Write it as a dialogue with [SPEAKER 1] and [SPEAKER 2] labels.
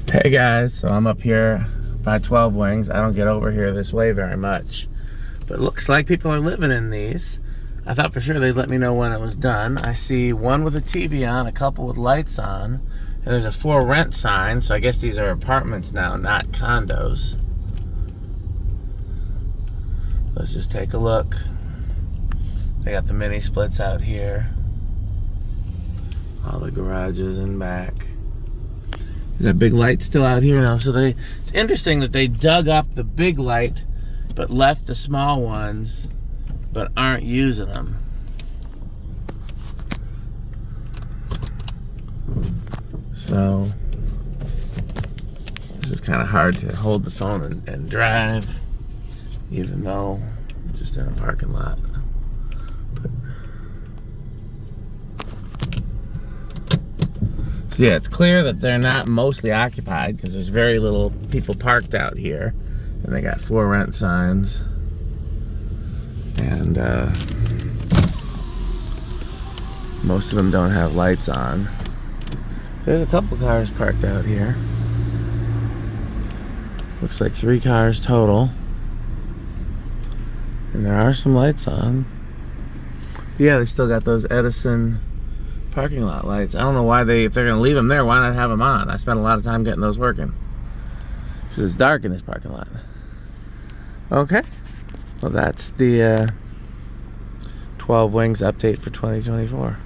[SPEAKER 1] Hey guys, so I'm up here by 12 Wings. I don't get over here this way very much, but it looks like people are living in these. I thought for sure they'd let me know when it was done. I see one with a TV on, a couple with lights on, and there's a for rent sign, so I guess these are apartments now, not condos. Let's just take a look. They got the mini splits out here. All the garages in back. Is that big light still out here now? So it's interesting that they dug up the big light but left the small ones but aren't using them. So this is kind of hard to hold the phone and drive, even though it's just in a parking lot. So yeah, it's clear that they're not mostly occupied because there's very little people parked out here, and they got for rent signs, and most of them don't have lights on. There's a couple cars parked out here. Looks like 3 cars total, and there are some lights on. Yeah, they still got those Edison parking lot lights. I don't know why if they're gonna leave them there, why not have them on? I spent a lot of time getting those working because it's dark in this parking lot. Okay, well that's the 12 Wings update for 2024.